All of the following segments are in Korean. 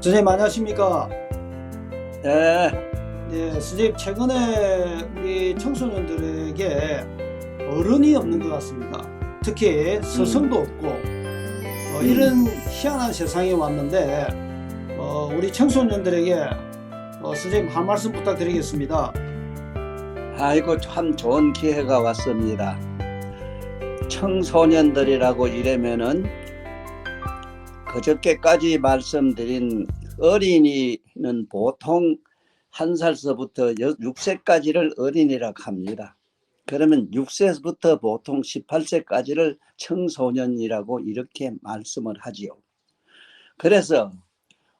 선생님 안녕하십니까? 예, 네, 선생님 최근에 우리 청소년들에게 어른이 없는 것 같습니다. 특히 스승도 없고 이런 희한한 세상에 왔는데 우리 청소년들에게 선생님 한 말씀 부탁드리겠습니다. 아이고 참 좋은 기회가 왔습니다. 청소년들이라고 이러면은 그저께까지 말씀드린 어린이는 보통 1살서부터 6세까지를 어린이라고 합니다. 그러면 6세부터 보통 18세까지를 청소년이라고 이렇게 말씀을 하지요. 그래서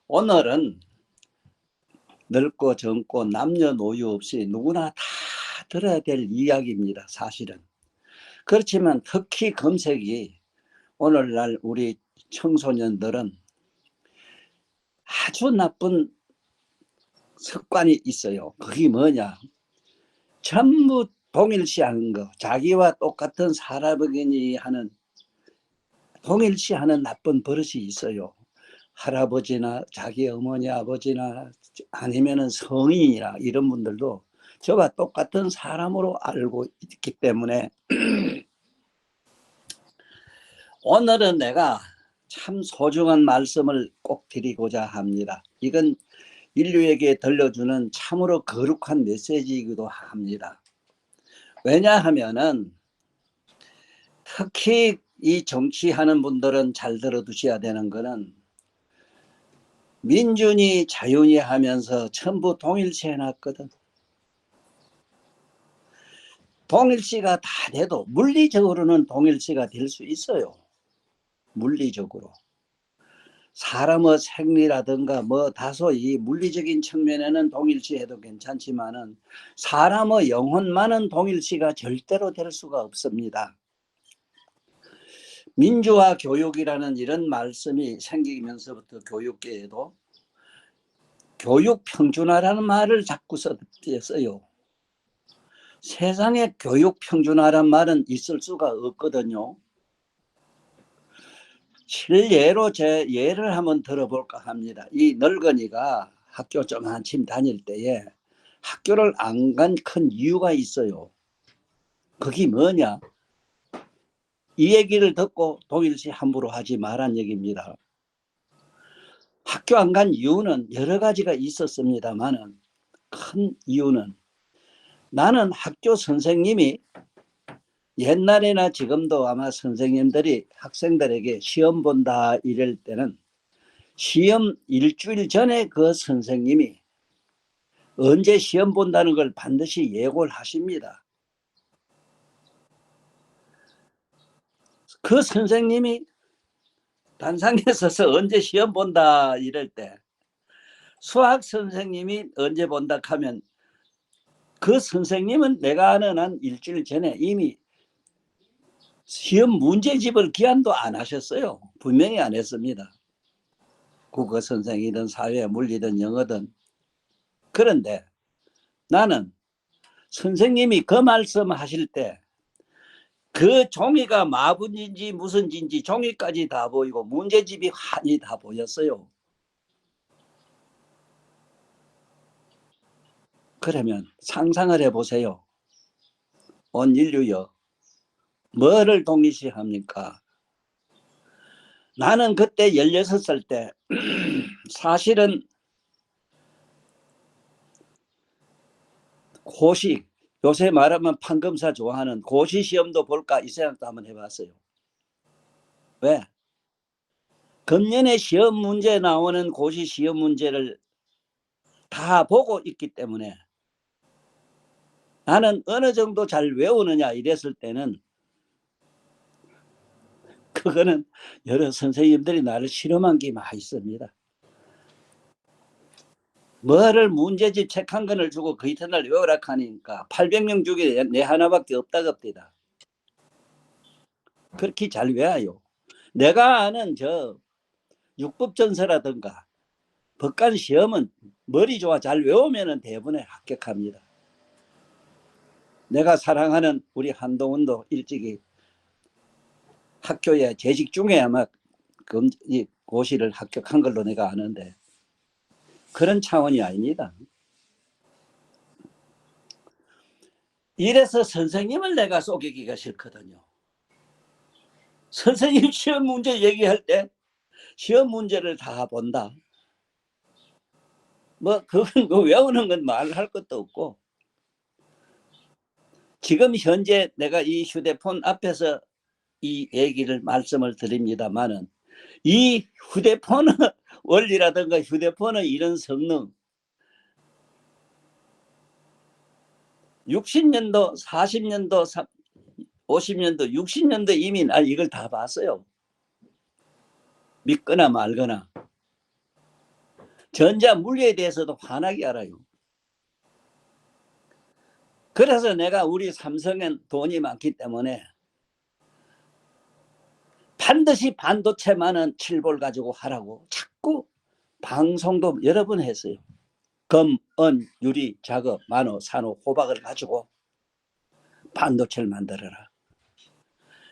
오늘은 늙고 젊고 남녀노소 없이 누구나 다 들어야 될 이야기입니다. 사실은. 그렇지만 특히 검색이 오늘날 우리 청소년들은 아주 나쁜 습관이 있어요. 그게 뭐냐? 전부 동일시하는 거. 자기와 똑같은 사람에게 하는 동일시하는 나쁜 버릇이 있어요. 할아버지나 자기 어머니 아버지나 아니면은 성인이나 이런 분들도 저와 똑같은 사람으로 알고 있기 때문에 오늘은 내가 참 소중한 말씀을 꼭 드리고자 합니다. 이건 인류에게 들려주는 참으로 거룩한 메시지이기도 합니다. 왜냐하면은 특히 이 정치하는 분들은 잘 들어두셔야 되는 거는 민준이 자윤이 하면서 전부 동일시 해놨거든. 동일시가 다 돼도 물리적으로는 동일시가 될 수 있어요. 물리적으로. 사람의 생리라든가 뭐 다소 이 물리적인 측면에는 동일시해도 괜찮지만은 사람의 영혼만은 동일시가 절대로 될 수가 없습니다. 민주화 교육이라는 이런 말씀이 생기면서부터 교육계에도 교육 평준화라는 말을 자꾸 써요. 세상에 교육 평준화라는 말은 있을 수가 없거든요. 실예로 제 예를 한번 들어볼까 합니다. 이 늙은이가 학교 좀 한참 다닐 때에 학교를 안 간 큰 이유가 있어요. 그게 뭐냐? 이 얘기를 듣고 동일시 함부로 하지 말란 얘기입니다. 학교 안 간 이유는 여러 가지가 있었습니다만은 큰 이유는 나는 학교 선생님이 옛날에나 지금도 아마 선생님들이 학생들에게 시험 본다 이럴 때는 시험 일주일 전에 그 선생님이 언제 시험 본다는 걸 반드시 예고를 하십니다. 그 선생님이 단상에 서서 언제 시험 본다 이럴 때 수학 선생님이 언제 본다 하면 그 선생님은 내가 아는 한 일주일 전에 이미 시험 문제집을 기한도 안 하셨어요. 분명히 안 했습니다. 국어 선생이든 사회 물리든 영어든. 그런데 나는 선생님이 그 말씀 하실 때 그 종이가 마분인지 무슨 진지 종이까지 다 보이고 문제집이 환히 다 보였어요. 그러면 상상을 해보세요. 온 인류여 뭐를 동일시합니까? 나는 그때 16살 때 사실은 고시 요새 말하면 판검사 좋아하는 고시 시험도 볼까 이 생각도 한번 해봤어요. 왜? 금년에 시험 문제 나오는 고시 시험 문제를 다 보고 있기 때문에 나는 어느 정도 잘 외우느냐 이랬을 때는 그거는 여러 선생님들이 나를 실험한 게 많이 있습니다. 뭐를 문제집 책 한 권을 주고 그 이튿날 외우라 하니까 800명 중에 내 하나밖에 없다겁니다. 그렇게 잘 외워요. 내가 아는 저 육법전서라든가 법관 시험은 머리 좋아 잘 외우면 대부분에 합격합니다. 내가 사랑하는 우리 한동훈도 일찍이 학교에 재직 중에 아마 고시를 합격한 걸로 내가 아는데 그런 차원이 아닙니다. 이래서 선생님을 내가 속이기가 싫거든요. 선생님 시험 문제 얘기할 때 시험 문제를 다 본다. 뭐 그건 뭐 외우는 건 말할 것도 없고, 지금 현재 내가 이 휴대폰 앞에서 이 얘기를 말씀을 드립니다만은, 이 휴대폰의 원리라든가 휴대폰의 이런 성능, 60년도, 40년도, 50년도, 60년도 이미 난 이걸 다 봤어요. 믿거나 말거나. 전자 물리에 대해서도 환하게 알아요. 그래서 내가 우리 삼성엔 돈이 많기 때문에 반드시 반도체만은 7볼 가지고 하라고 자꾸 방송도 여러 번 했어요. 금, 은, 유리, 자급, 만호, 산호, 호박을 가지고 반도체를 만들어라.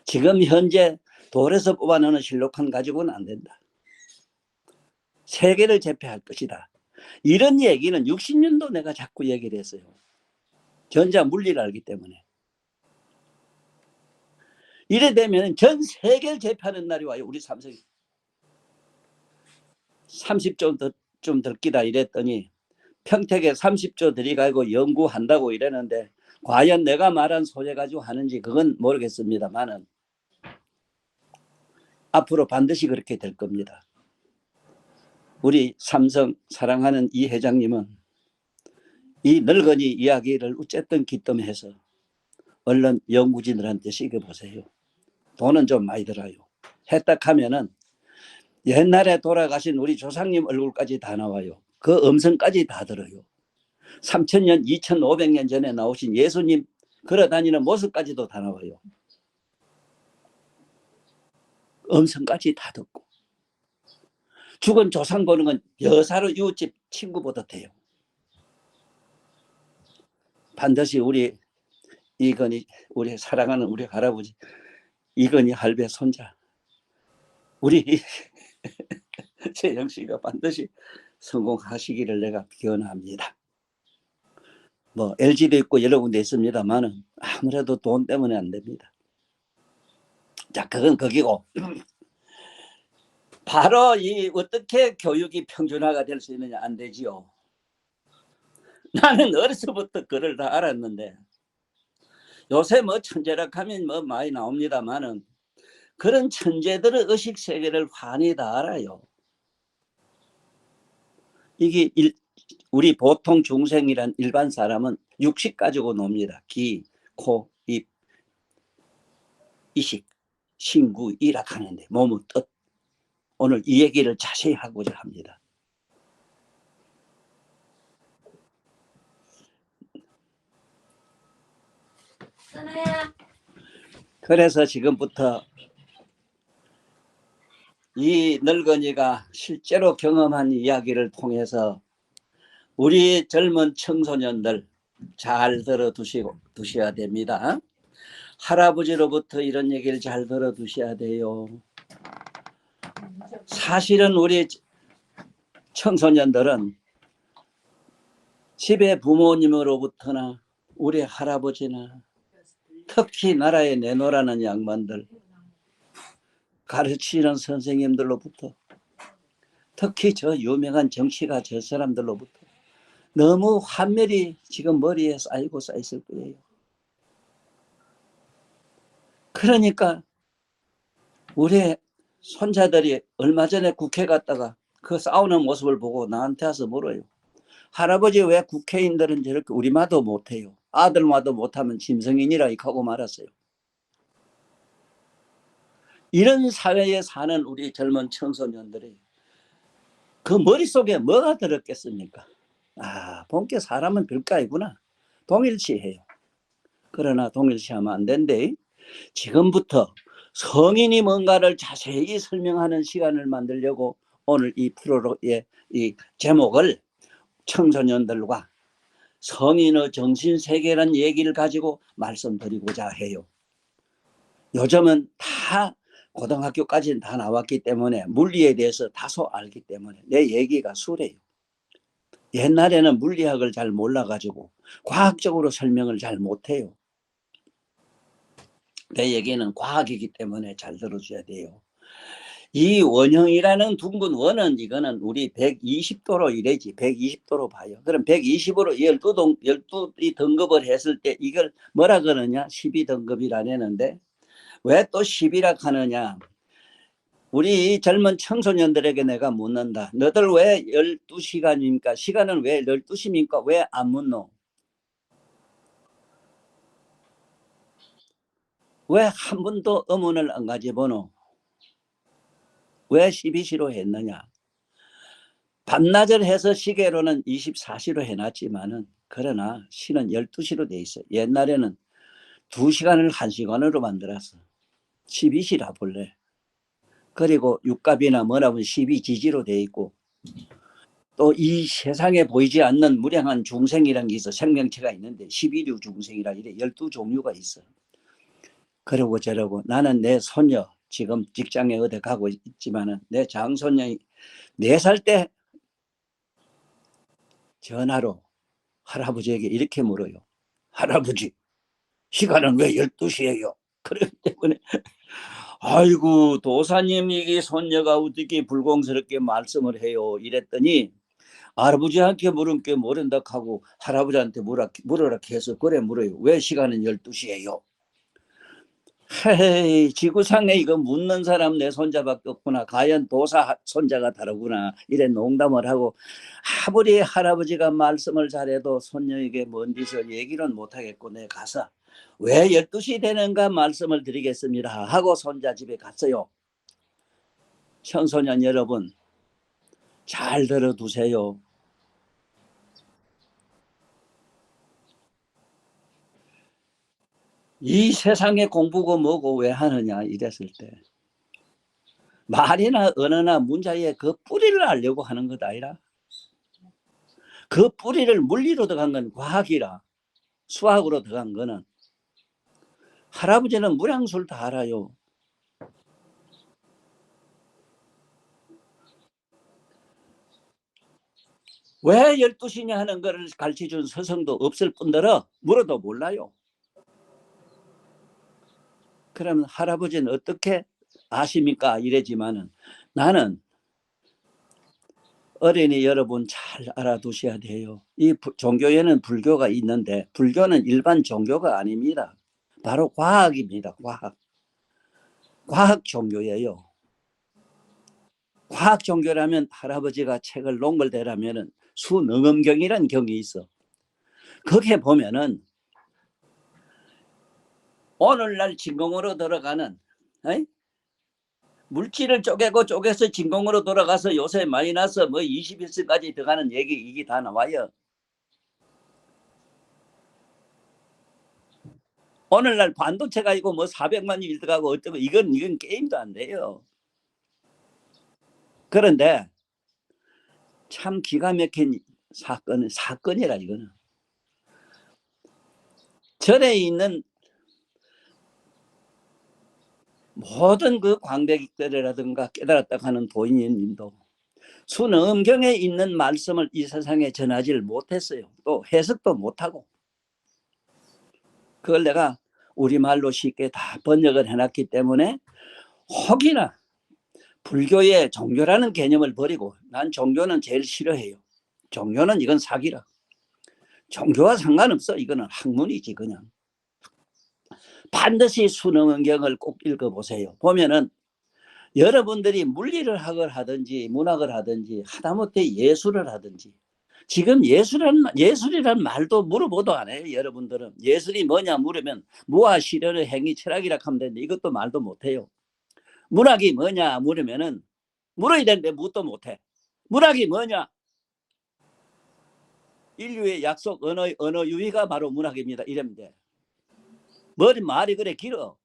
지금 현재 돌에서 뽑아내는 실로콘 가지고는 안 된다. 세계를 제패할 것이다. 이런 얘기는 60년도 내가 자꾸 얘기를 했어요. 전자 물리를 알기 때문에. 이래 되면 전 세계를 제패하는 날이 와요. 우리 삼성이 30조 좀 들기다 이랬더니 평택에 30조 들이가고 연구한다고 이랬는데, 과연 내가 말한 소재 가지고 하는지 그건 모르겠습니다만은 앞으로 반드시 그렇게 될 겁니다. 우리 삼성 사랑하는 이 회장님은 이 늙은이 이야기를 어쨌든 기뜸해서 얼른 연구진들한테 시켜보세요. 돈은 좀 많이 들어요. 했다 하면은 옛날에 돌아가신 우리 조상님 얼굴까지 다 나와요. 그 음성까지 다 들어요. 3000년, 2500년 전에 나오신 예수님 걸어다니는 모습까지도 다 나와요. 음성까지 다 듣고. 죽은 조상 보는 건 여사로 이웃집 친구보다 돼요. 반드시 우리 이건희, 우리 사랑하는 우리 할아버지 이건희 할배 손자, 우리 최영 씨가 반드시 성공하시기를 내가 기원합니다. 뭐 LG도 있고 여러 군데 있습니다만은 아무래도 돈 때문에 안 됩니다. 자, 그건 거기고, 바로 이 어떻게 교육이 평준화가 될 수 있느냐, 안 되지요. 나는 어려서부터 그걸 다 알았는데, 요새 뭐 천재락 하면 뭐 많이 나옵니다만은 그런 천재들의 의식 세계를 환히 다 알아요. 이게 우리 보통 중생이란 일반 사람은 육식 가지고 놉니다. 귀, 코, 입, 이식, 신구, 이락 하는데 몸의 뜻. 오늘 이 얘기를 자세히 하고자 합니다. 그래서 지금부터 이 늙은이가 실제로 경험한 이야기를 통해서 우리 젊은 청소년들 잘 두셔야 됩니다. 할아버지로부터 이런 얘기를 잘 두셔야 돼요. 사실은 우리 청소년들은 집에 부모님으로부터나 우리 할아버지나 특히 나라에 내놓으라는 양반들, 가르치는 선생님들로부터, 특히 저 유명한 정치가 저 사람들로부터 너무 환멸이 지금 머리에 쌓이고 쌓였을 거예요. 그러니까 우리 손자들이 얼마 전에 국회 갔다가 그 싸우는 모습을 보고 나한테 와서 물어요. 할아버지 왜 국회의원들은 저렇게 우리마도 못해요. 아들마도 못하면 짐승이니라 하고 말았어요. 이런 사회에 사는 우리 젊은 청소년들이 그 머릿속에 뭐가 들었겠습니까? 아, 본께 사람은 별거이구나. 동일시해요. 그러나 동일시하면 안 된대. 지금부터 성인이 뭔가를 자세히 설명하는 시간을 만들려고 오늘 이 프로의 이 제목을 청소년들과 성인의 정신세계라는 얘기를 가지고 말씀드리고자 해요. 요즘은 다 고등학교까지는 다 나왔기 때문에 물리에 대해서 다소 알기 때문에 내 얘기가 수래요. 옛날에는 물리학을 잘 몰라가지고 과학적으로 설명을 잘 못해요. 내 얘기는 과학이기 때문에 잘 들어줘야 돼요. 이 원형이라는 둥근 원은 이거는 우리 120도로 이래지. 120도로 봐요. 그럼 120으로 12이 등급을 했을 때 이걸 뭐라 그러냐? 12등급이라 내는데 왜 또 10이라 하느냐? 우리 젊은 청소년들에게 내가 묻는다. 너들 왜 12시간입니까? 시간은 왜 12시입니까? 왜 안 묻노? 왜 한 번도 의문을 안 가져보노? 왜 12시로 했느냐? 반나절 해서 시계로는 24시로 해놨지만은 그러나 시는 12시로 돼 있어. 옛날에는 2시간을 1시간으로 만들었어. 12시라 볼래. 그리고 육갑이나 뭐라면 12지지로 돼 있고 또 이 세상에 보이지 않는 무량한 중생이라는 게 있어. 생명체가 있는데 12류 중생이라 이래 12종류가 있어. 그러고 저러고 나는 내 손녀 지금 직장에 어디 가고 있지만은 내 장손녀이 4살 때 전화로 할아버지에게 이렇게 물어요. 할아버지 시간은 왜 12시예요? 그렇기 때문에 아이고 도사님 이게 손녀가 어떻게 불공스럽게 말씀을 해요 이랬더니 할아버지한테 물은 게 모른다 하고 할아버지한테 물으라 해서 그래 물어요. 왜 시간은 12시예요? 헤이 지구상에 이거 묻는 사람 내 손자밖에 없구나. 과연 도사 손자가 다르구나. 이래 농담을 하고 아무리 할아버지가 말씀을 잘해도 손녀에게 뭔 짓을 얘기는 못하겠고 내 가서 왜 12시 되는가 말씀을 드리겠습니다 하고 손자 집에 갔어요. 청소년 여러분 잘 들어두세요. 이 세상에 공부고 뭐고 왜 하느냐 이랬을 때 말이나 언어나 문자에 그 뿌리를 알려고 하는 것 아니라 그 뿌리를 물리로 들어간 건 과학이라 수학으로 들어간 거는 할아버지는 무량술 다 알아요. 왜 12시냐 하는 것을 가르쳐준 스승도 없을 뿐더러 물어도 몰라요. 그러면 할아버지는 어떻게 아십니까? 이래지만은 나는 어린이 여러분 잘 알아두셔야 돼요. 이 종교에는 불교가 있는데 불교는 일반 종교가 아닙니다. 바로 과학입니다. 과학 종교예요. 과학 종교라면 할아버지가 책을 농글대라면은 수능엄경이라는 경이 있어. 거기에 보면은 오늘날 진공으로 들어가는 물질을 쪼개서 진공으로 돌아가서 요새 마이너스 뭐 21세까지 들어가는 얘기 이게 다 나와요. 오늘날 반도체가 있고 뭐 400만 일 들어가고 어쩌고 이건 게임도 안 돼요. 그런데 참 기가 막힌 사건이라 이거는. 절에 있는 모든 그 광백들이라든가 깨달았다 하는 도인님도 순엄경에 있는 말씀을 이 세상에 전하지를 못했어요. 또 해석도 못하고. 그걸 내가 우리말로 쉽게 다 번역을 해놨기 때문에 혹이나 불교의 종교라는 개념을 버리고 난 종교는 제일 싫어해요. 종교는 이건 사기라. 종교와 상관없어. 이거는 학문이지 그냥. 반드시 순응언경을 꼭 읽어보세요. 보면은 여러분들이 물리를 하든지 문학을 하든지 하다못해 예술을 하든지 지금 예술이란 말도 물어보도 안 해요. 여러분들은 예술이 뭐냐 물으면 무아 시련의 행위 철학이라 하면 되는데 이것도 말도 못해요. 문학이 뭐냐 물으면은 물어야 되는데 묻도 못해. 문학이 뭐냐? 인류의 약속 언어 유희가 바로 문학입니다. 이러면 돼. 말이 그래 길어.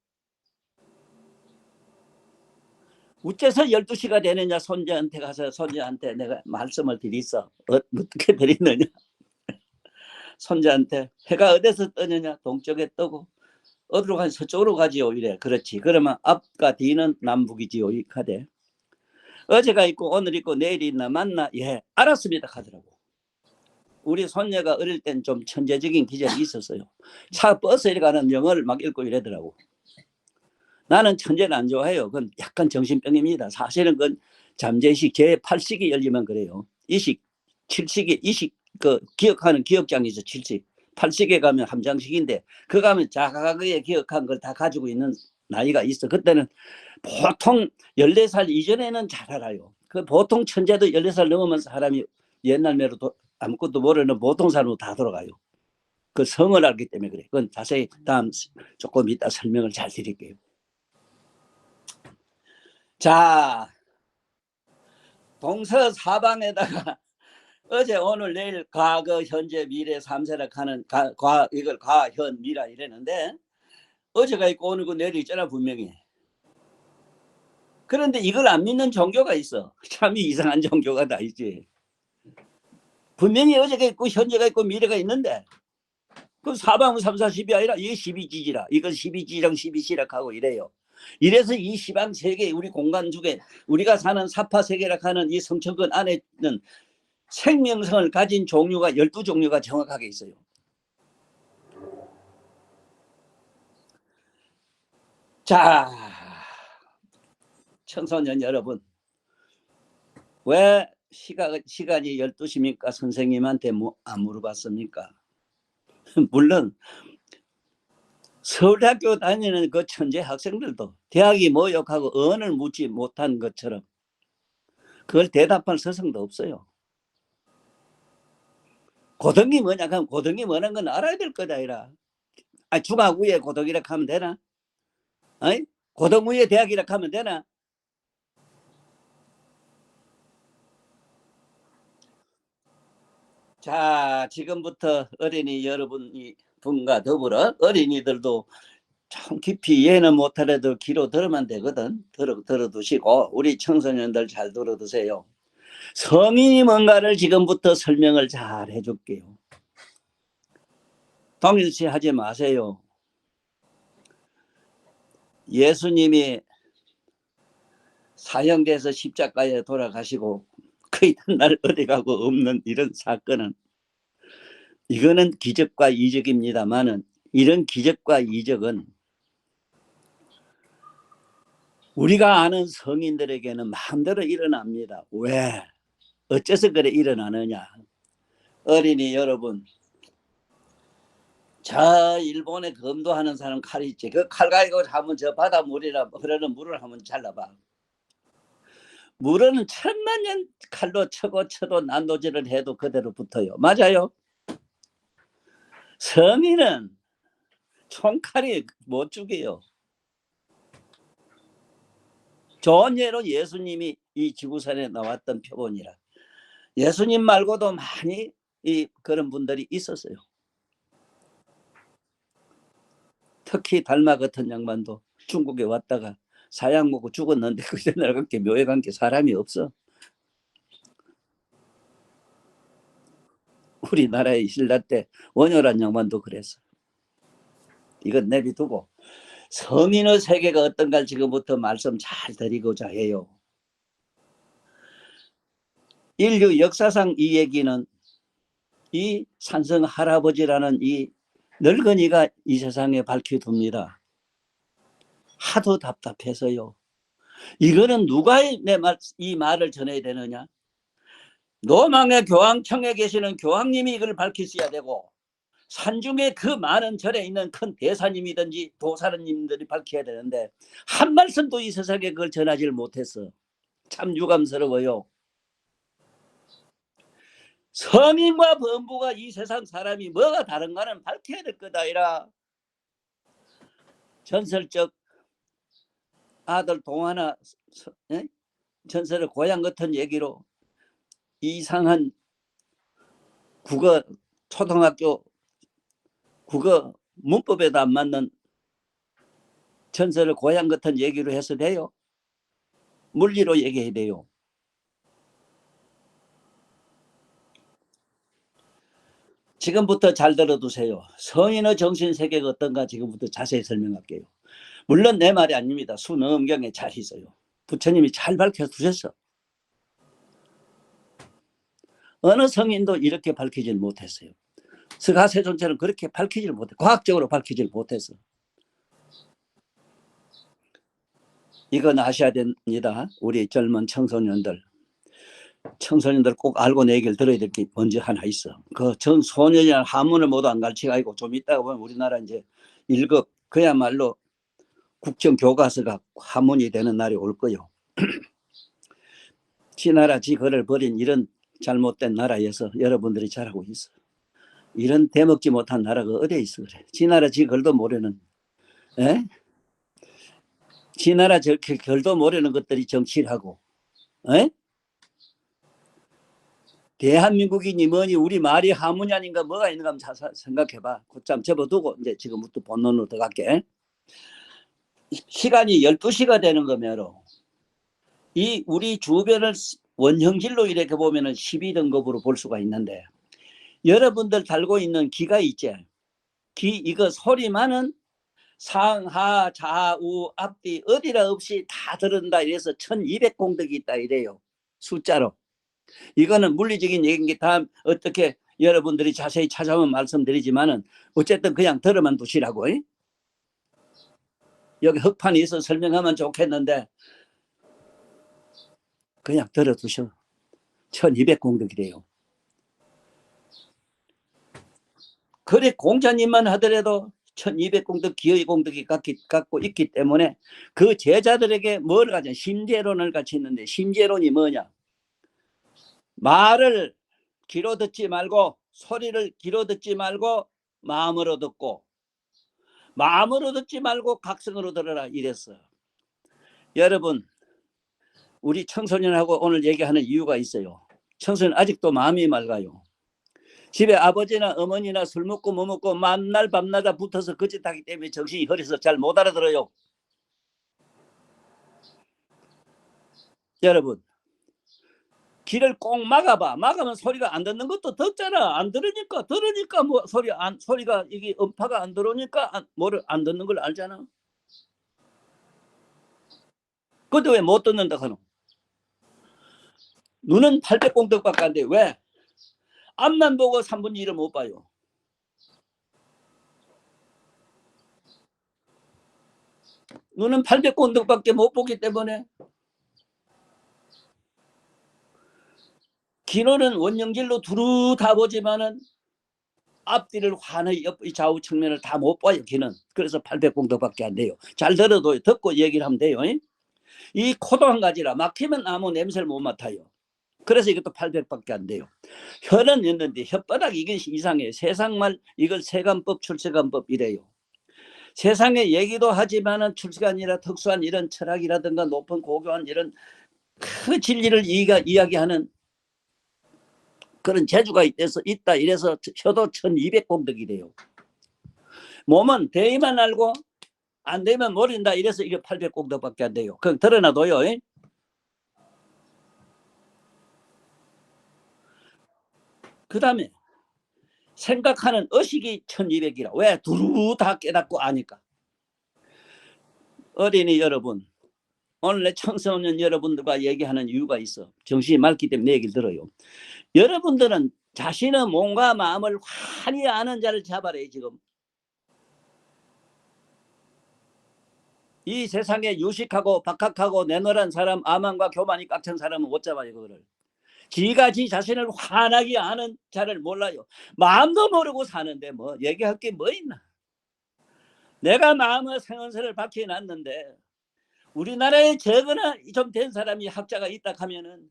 어째서 12시가 되느냐 손자한테 가서 손자한테 내가 말씀을 드리서 어떻게 드리느냐. 손자한테 해가 어디서 뜨느냐 동쪽에 뜨고 어디로 가지 서쪽으로 가지요 이래. 그렇지. 그러면 앞과 뒤는 남북이지요 이카대. 어제가 있고 오늘 있고 내일이 있나 맞나 예 알았습니다 하더라고. 우리 손녀가 어릴 땐 좀 천재적인 기질이 있었어요. 차 버스에 가는 영어를 막 읽고 이러더라고. 나는 천재는 안 좋아해요. 그건 약간 정신병입니다. 사실은 그건 잠재의식 제8식이 열리면 그래요. 이식, 7식이 이식 그 기억하는 기억장이죠. 7식. 8식에 가면 함장식인데 그 가면 자가에 기억한 걸 다 가지고 있는 나이가 있어. 그때는 보통 14살 이전에는 잘 알아요. 그 보통 천재도 14살 넘으면 사람이 옛날 매로 아무것도 모르는 보통 사람으로 다 돌아가요. 그 성을 알기 때문에 그래. 그건 자세히 다음 조금 이따 설명을 잘 드릴게요. 자, 동서사방에다가 어제 오늘 내일 과거 현재 미래 삼세락 하는 이걸 과현 미라 이랬는데 어제가 있고 오늘고 내일 있잖아 분명히. 그런데 이걸 안 믿는 종교가 있어. 참 이상한 종교가 다 있지. 분명히 어제가 있고 현재가 있고 미래가 있는데 그 사방은 3, 4, 10이 아니라 이게 12지지라. 이건 12지랑 12시락하고 이래요. 이래서 이 시방 세계 우리 공간 중에 우리가 사는 사파 세계락 하는 이 성천권 안에는 생명성을 가진 종류가 12종류가 정확하게 있어요. 자, 청소년 여러분, 왜 시간이 12시입니까? 선생님한테 안 물어봤습니까? 물론 서울대학교 다니는 그 천재 학생들도 대학이 모욕하고 언을 묻지 못한 것처럼 그걸 대답할 서성도 없어요. 고등이 뭐냐 하면 고등이 뭐라는 건 알아야 될 거다 이라. 중학 위에 고등이라 하면 되나? 아니? 고등 위에 대학이라 하면 되나? 자, 지금부터 어린이 여러분이 분과 더불어 어린이들도 참 깊이 이해는 못하려도 귀로 들으면 되거든. 들어두시고 우리 청소년들 잘 들어두세요. 성인이 뭔가를 지금부터 설명을 잘 해줄게요. 동일시 하지 마세요. 예수님이 사형돼서 십자가에 돌아가시고 그 이튿날 어디 가고 없는 이런 사건은 이거는 기적과 이적입니다만은 이런 기적과 이적은 우리가 아는 성인들에게는 마음대로 일어납니다. 왜? 어째서 그래 일어나느냐? 어린이 여러분, 저 일본에 검도하는 사람 칼 있지. 그 칼 가지고 한번 저 바닷물이나 흐르는 물을 한번 잘라봐. 물은 천만 년 칼로 쳐도 난도질을 해도 그대로 붙어요. 맞아요? 성인은 총칼이 못 죽여요. 좋은 예로 예수님이 이 지구상에 나왔던 표본이라. 예수님 말고도 많이 그런 분들이 있었어요. 특히 달마 같은 양반도 중국에 왔다가 사약 먹고 죽었는데 그때 그렇게 묘에 간 게 사람이 없어. 우리나라의 신라 때 원효란 양반도 그랬어. 이건 내비두고 성인의 세계가 어떤가 지금부터 말씀 잘 드리고자 해요. 인류 역사상 이 얘기는 이 산성 할아버지라는 이 늙은이가 이 세상에 밝혀둡니다. 하도 답답해서요. 이거는 누가 이 말을 전해야 되느냐? 노망의 교황청에 계시는 교황님이 이걸 밝히셔야 되고 산중에 그 많은 절에 있는 큰 대사님이든지 도사님들이 밝혀야 되는데 한 말씀도 이 세상에 그걸 전하지를 못했어. 참 유감스러워요. 성인과 범부가 이 세상 사람이 뭐가 다른가는 밝혀야 될 거다 이라. 전설적 아들 동하나 전설의 고향 같은 얘기로 이상한 국어 초등학교 국어 문법에도 안 맞는 전설의 고향 같은 얘기로 해서 돼요? 물리로 얘기해야 돼요. 지금부터 잘 들어두세요. 성인의 정신세계가 어떤가 지금부터 자세히 설명할게요. 물론 내 말이 아닙니다. 수능경에 잘 있어요. 부처님이 잘 밝혀두셨어. 어느 성인도 이렇게 밝히질 못했어요. 스가세존처럼 그렇게 밝히질 못해. 과학적으로 밝히질 못해서. 이건 아셔야 됩니다. 우리 젊은 청소년들 꼭 알고 내 얘기를 들어야 될 게 먼저 하나 있어. 그 전 소년이나 한문을 모두 안 가르치고 좀 있다가 보면 우리나라 이제 1급 그야말로 국정교과서가 한문이 되는 날이 올 거요. 지 나라 지 거를 버린 이런 잘못된 나라에서 여러분들이 잘하고 있어. 이런 대먹지 못한 나라가 어디에 있어 그래. 지 나라 지 걸도 모르는, 에? 지 나라 저 결도 모르는 것들이 정치를 하고, 에? 대한민국이니 뭐니 우리 말이 한문이 아닌가 뭐가 있는가 한번 생각해봐. 곧잠 접어두고 이제 지금부터 본론으로 들어갈게. 시간이 12시가 되는 거면로 이 우리 주변을 원형질로 이렇게 보면은 12등급으로 볼 수가 있는데 여러분들 달고 있는 기가 있지. 이거 소리만은 상하 좌우 앞뒤 어디라 없이 다 들은다 이래서 1200공덕이 있다 이래요. 숫자로. 이거는 물리적인 얘기인 다음 어떻게 여러분들이 자세히 찾아오면 말씀드리지만은 어쨌든 그냥 들어만 두시라고. 여기 흑판이 있어 설명하면 좋겠는데 그냥 들어두셔. 1200공덕이래요. 그래 공자님만 하더라도 1200공덕 기의 공덕이 갖고 있기 때문에 그 제자들에게 뭘 가져 심재론을 같이 있는데 심재론이 뭐냐. 말을 귀로 듣지 말고 소리를 귀로 듣지 말고 마음으로 듣고 마음으로 듣지 말고 각성으로 들어라 이랬어. 여러분 우리 청소년하고 오늘 얘기하는 이유가 있어요. 청소년 아직도 마음이 맑아요. 집에 아버지나 어머니나 술 먹고 뭐 먹고 만날 밤낮아 붙어서 거짓하기 때문에 정신이 흐려서 잘 못 알아들어요. 여러분 귀를 꼭 막아봐. 막으면 소리가 안 듣는 것도 듣잖아. 안 들으니까 뭐 소리가 이게 음파가 안 들어오니까 뭐를 안 듣는 걸 알잖아. 근데 왜 못 듣는다 하노? 눈은 800공덕밖에 안 돼. 왜? 앞만 보고 3분의 1을 못 봐요. 눈은 800공덕밖에 못 보기 때문에 귀로는 원형질로 두루 다 보지만은 앞뒤를 환히 좌우 측면을 다 못 봐요. 귀는. 그래서 800공덕밖에 안 돼요. 잘 들어도 듣고 얘기를 하면 돼요. 이 코도 한 가지라 막히면 아무 냄새를 못 맡아요. 그래서 이것도 800밖에 안 돼요. 혀는 있는데 혓바닥 이것이 이상해요. 세상말 이걸 세간법 출세간법 이래요. 세상에 얘기도 하지만은 출세간이라 특수한 이런 철학이라든가 높은 고교한 이런 그 진리를 이야기하는 그런 재주가 있다 이래서 혀도 1200공덕이래요. 몸은 대의만 알고 안 되면 모른다 이래서 이게 800공덕밖에 안 돼요. 그럼 드러나도요. 그 다음에 생각하는 의식이 1200이라. 왜? 두루 다 깨닫고 아니까. 어린이 여러분 오늘 청소년 여러분들과 얘기하는 이유가 있어. 정신이 맑기 때문에 내 얘기를 들어요. 여러분들은 자신의 몸과 마음을 환히 아는 자를 잡아라. 지금 이 세상에 유식하고 박학하고 내노란 사람 아만과 교만이 꽉 찬 사람은 못 잡아요. 그거를. 지가 지 자신을 환하게 아는 자를 몰라요. 마음도 모르고 사는데 뭐 얘기할 게 뭐 있나. 내가 마음의 생언서를 밝혀놨는데 우리나라에 적으나 좀 된 사람이 학자가 있다 하면은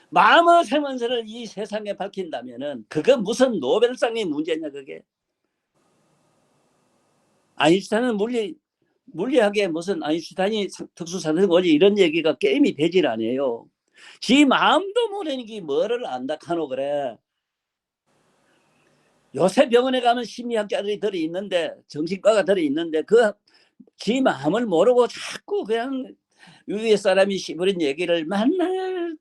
마음의 생언서를 이 세상에 밝힌다면은 그거 무슨 노벨상의 문제냐. 그게 아인슈타인은 물리학에 무슨 아인슈타인이 특수사상 원리 이런 얘기가 게임이 되질 않아요. 지 마음도 모르는 게 뭐를 안다 하노 그래. 요새 병원에 가면 심리학자들이 들어있는데 정신과가 들어있는데 그 지 마음을 모르고 자꾸 그냥 위에 사람이 시부린 얘기를 맨날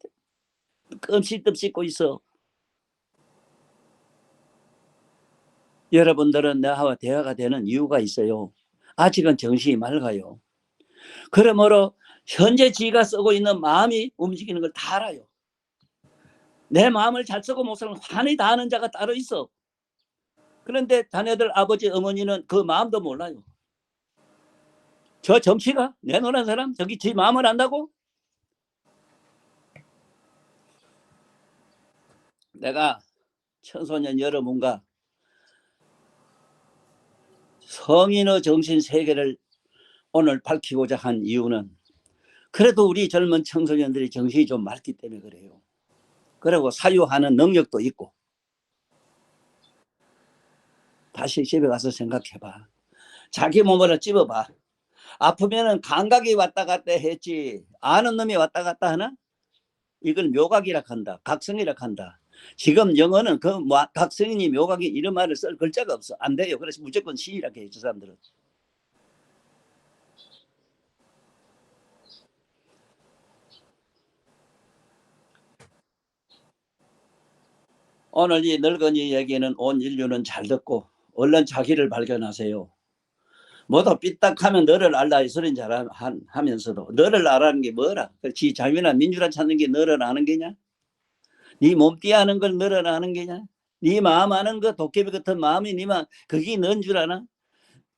끔찍 씹고 있어. 여러분들은 나와 대화가 되는 이유가 있어요. 아직은 정신이 맑아요. 그러므로 현재 지가 쓰고 있는 마음이 움직이는 걸 다 알아요. 내 마음을 잘 쓰고 못 쓰는 환히 다하는 자가 따로 있어. 그런데 자네들 아버지 어머니는 그 마음도 몰라요. 저 정치가 내놓은 사람 저기 지 마음을 안다고? 내가 청소년 여러분과 성인의 정신 세계를 오늘 밝히고자 한 이유는 그래도 우리 젊은 청소년들이 정신이 좀 맑기 때문에 그래요. 그리고 사유하는 능력도 있고. 다시 집에 가서 생각해봐. 자기 몸을 찝어봐. 아프면은 감각이 왔다 갔다 했지 아는 놈이 왔다 갔다 하나? 이걸 묘각이라 한다. 각성이라 한다. 지금 영어는 그 각성이니 묘각이 이런 말을 쓸 글자가 없어. 안 돼요. 그래서 무조건 신이라 해요. 저 사람들은. 오늘 이 늙은이 얘기는 온 인류는 잘 듣고 얼른 자기를 발견하세요. 뭐도 삐딱하면 너를 알라 이 소리는 잘 하면서도 너를 알아는 게 뭐라? 지 자유나 민주라 찾는 게 너를 아는 게냐? 네 몸띠 아는 걸 너를 아는 게냐? 네 마음 아는 거 도깨비 같은 마음이 네 마음 그게 넌 줄 아나?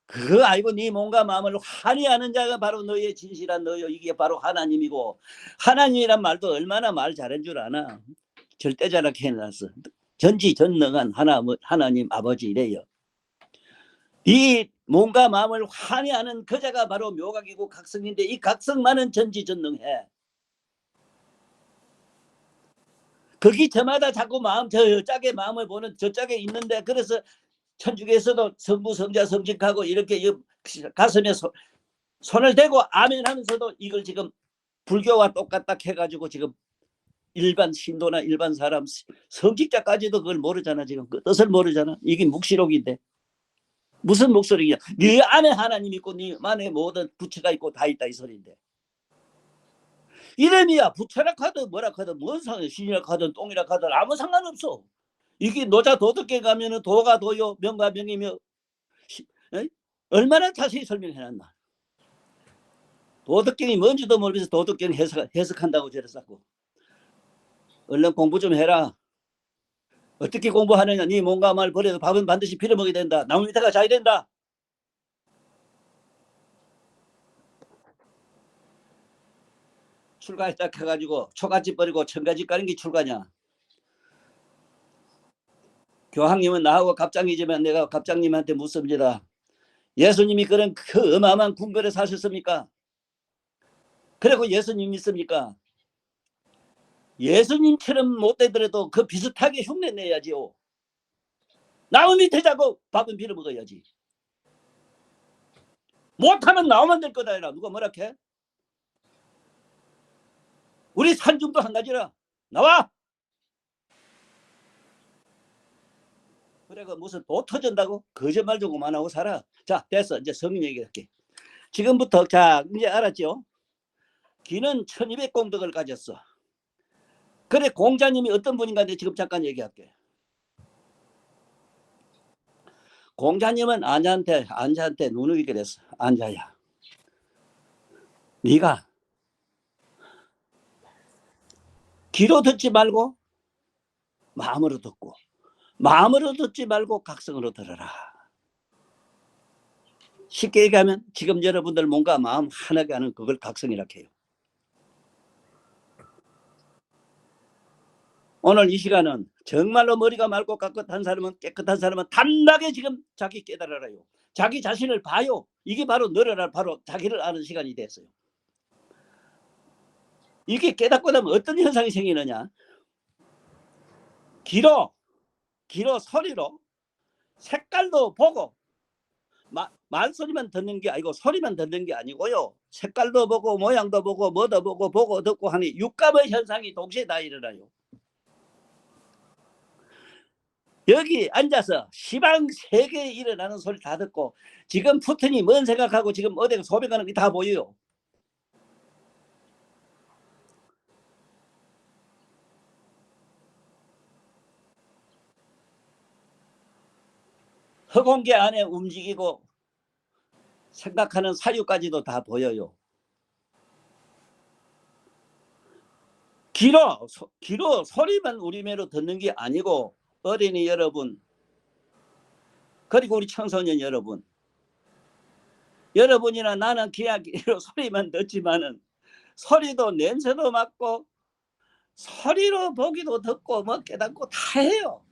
그거 알고 네 몸과 마음을 환히 아는 자가 바로 너의 진실한 너요. 이게 바로 하나님이고 하나님이란 말도 얼마나 말 잘한 줄 아나? 절대자락 해놨어. 전지전능한 하나님 아버지 이래요. 이 몸과 마음을 환히 아는 그자가 바로 묘각이고 각성인데 이 각성만은 전지전능해. 거기 저마다 자꾸 마음 저 짝의 마음을 보는 저 짝에 있는데 그래서 천주교에서도 성부 성자 성직하고 이렇게 가슴에 손을 대고 아멘 하면서도 이걸 지금 불교와 똑같다 해가지고 지금 일반 신도나 일반 사람 성직자까지도 그걸 모르잖아. 지금 그 뜻을 모르잖아. 이게 묵시록인데 무슨 목소리냐? 네 안에 하나님 있고 네 안에 모든 부처가 있고 다 있다 이 소리인데 이름이야 부처라 하든 뭐라 하든 뭔 상관 신이라 하든 똥이라 하든 아무 상관없어. 이게 노자 도덕계 가면은 도가 도요 명가 명이며 얼마나 자세히 설명해놨나. 도덕경이 뭔지도 모르면서 도덕경 해석한다고 저래 쌓고 얼른 공부 좀 해라. 어떻게 공부하느냐. 네 몸과 마음을 버려도 밥은 반드시 빌어먹어야 된다. 나무 밑에가 자야 된다. 출가에 딱 해가지고 초가집 버리고 천가집 가는 게 출가냐. 교황님은 나하고 갑장이지만 내가 갑장님한테 묻습니다. 예수님이 그런 그 어마어마한 궁궐에 사셨습니까? 그리고 예수님 믿습니까? 예수님처럼 못되더라도 그 비슷하게 흉내 내야지요. 나무 밑에 자고 밥은 빌어 먹어야지. 못하면 나오면 될 거다. 누가 뭐라 해? 우리 산중도 한 가지라. 나와! 그래가 무슨 도 터진다고? 거짓말 좀 그만하고 살아. 자, 됐어. 이제 성인 얘기할게. 지금부터 자 이제 알았죠? 기는 1200공덕을 가졌어. 그래 공자님이 어떤 분인가 지금 잠깐 얘기할게. 공자님은 안자한테 누누이게 됐어. 안자야. 네가 귀로 듣지 말고 마음으로 듣고 마음으로 듣지 말고 각성으로 들어라. 쉽게 얘기하면 지금 여러분들 몸과 마음 하나게 하는 그걸 각성이라 해요. 오늘 이 시간은 정말로 머리가 맑고 깨끗한 사람은 단박에 지금 자기 깨달아라요. 자기 자신을 봐요. 이게 바로 너를 바로 자기를 아는 시간이 됐어요. 이게 깨닫고 나면 어떤 현상이 생기느냐. 귀로 소리로 색깔도 보고 말소리만 듣는 게 아니고 소리만 듣는 게 아니고요. 색깔도 보고 모양도 보고 뭐도 보고 듣고 하니 육감의 현상이 동시에 다 일어나요. 여기 앉아서 시방 세계에 일어나는 소리 다 듣고 지금 푸틴이 뭔 생각하고 지금 어디가 소백하는 게 다 보여요. 허공계 안에 움직이고 생각하는 사유까지도 다 보여요. 길어 소리만 우리매로 듣는 게 아니고 어린이 여러분 그리고 우리 청소년 여러분이나 나는 그냥 길어 소리만 듣지만은 소리도 냄새도 맡고 소리로 보기도 듣고 뭐 깨닫고 다 해요.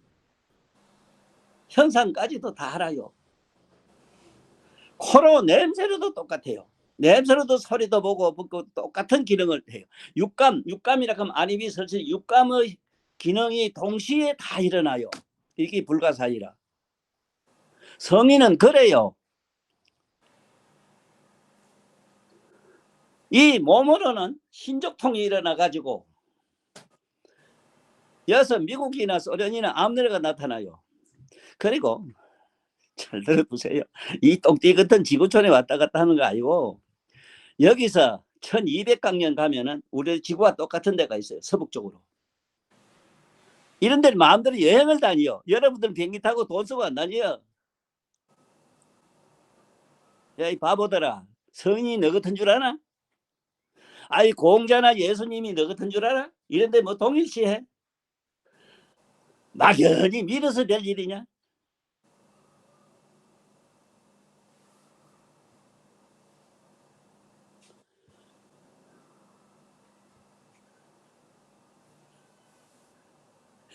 현상까지도 다 알아요. 코로 냄새로도 똑같아요. 냄새로도 소리도 보고 똑같은 기능을 해요. 육감이라 하면 안입이 설치 육감의 기능이 동시에 다 일어나요. 이게 불가사의라. 성인은 그래요. 이 몸으로는 신족통이 일어나 가지고 여기서 미국이나 소련이나 암내가 나타나요. 그리고 잘 들어보세요. 이 똥띠 같은 지구촌에 왔다 갔다 하는 거 아니고 여기서 1200강년 가면은 우리 지구와 똑같은 데가 있어요. 서북쪽으로. 이런 데를 마음대로 여행을 다녀요. 여러분들은 비행기 타고 돈 쓰고 안 다녀요. 야, 이 바보들아. 성인이 너 같은 줄 아나? 아이 공자나 예수님이 너 같은 줄 알아? 이런 데 뭐 동일시해? 막연히 믿어서 될 일이냐?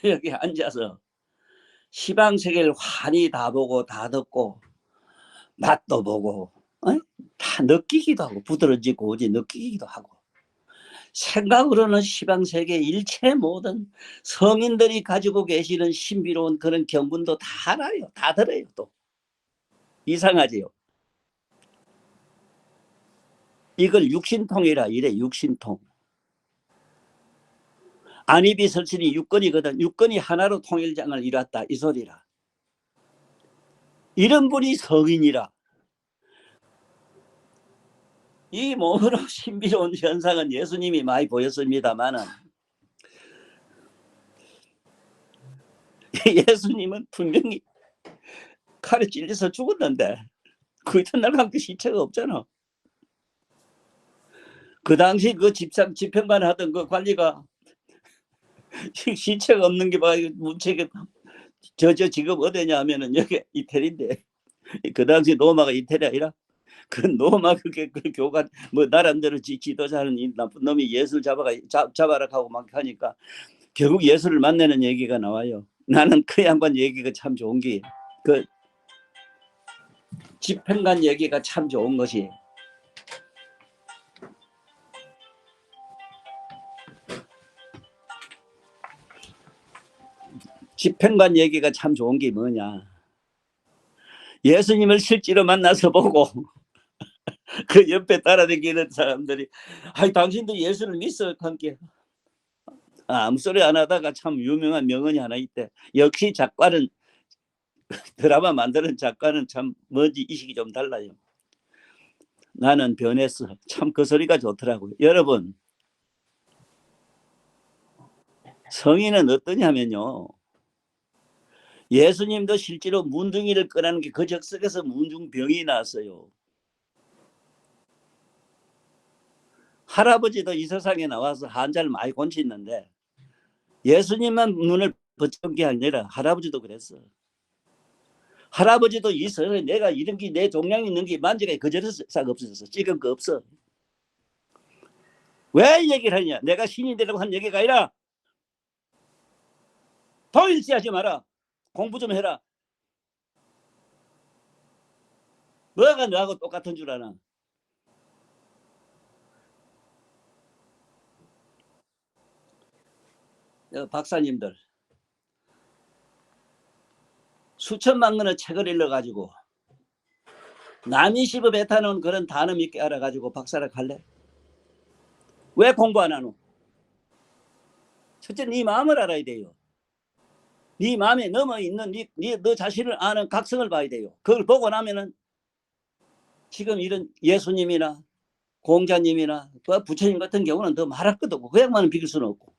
여기 앉아서 시방세계를 환히 다 보고 다 듣고 맛도 보고 다 느끼기도 하고 부드러지고 오지 느끼기도 하고 생각으로는 시방세계 일체 모든 성인들이 가지고 계시는 신비로운 그런 경분도 다 알아요. 다 들어요. 또 이상하지요. 이걸 육신통이라 이래. 육신통. 안입이 설신이 육건이거든. 육건이 하나로 통일장을 이뤘다 이 소리라. 이런 분이 성인이라. 이 몸으로 신비로운 현상은 예수님이 많이 보였습니다만은 예수님은 분명히 칼에 찔려서 죽었는데 그 이튿날 그 시체가 없잖아. 그 당시 그 집행관 하던 그 관리가 시체가 없는 게 봐. 문책에 저 지금 어디냐 하면은 여기 이태리인데 그 당시 로마가 이태리 아니라 그 로마 그게 그 교관 뭐 나름대로 지도자는 이 나쁜 놈이 예술 잡아라 하고 막 하니까 결국 예수를 만나는 얘기가 나와요. 나는 그 양반 얘기가 참 좋은 게 그 집행관 얘기가 참 좋은 것이 집행관 얘기가 참 좋은 게 뭐냐. 예수님을 실제로 만나서 보고 그 옆에 따라다니는 사람들이 아이 당신도 예수를 믿어 함께 아무 소리 안 하다가 참 유명한 명언이 하나 있대. 역시 작가는 드라마 만드는 작가는 참 뭔지 이식이 좀 달라요. 나는 변했어. 참 그 소리가 좋더라고요. 여러분 성인은 어떠냐면요. 예수님도 실제로 문둥이를 끄라는 게 그 적석에서 문둥병이 났어요. 할아버지도 이 세상에 나와서 한자를 많이 고치는데 예수님만 눈을 버쩍은 게 아니라 할아버지도 그랬어. 할아버지도 이 세상에 내가 이런 게 내 종량 있는 게 만지가 그저서 싹 없어졌어. 지금 그 없어. 왜 얘기를 하냐. 내가 신이 되라고 한 얘기가 아니라 도일시하지 마라. 공부 좀 해라. 뭐가 너하고 똑같은 줄 아나. 박사님들 수천만 권의 책을 읽어가지고 남이 씹어 뱉어놓은 그런 단어 믿게 알아가지고 박사를 할래? 왜 공부 안 하노? 첫째 네 마음을 알아야 돼요. 네 마음에 넘어있는 너 자신을 아는 각성을 봐야 돼요. 그걸 보고 나면은 지금 이런 예수님이나 공자님이나 부처님 같은 경우는 더 말할 것도 없고 그 양반은 비길 수는 없고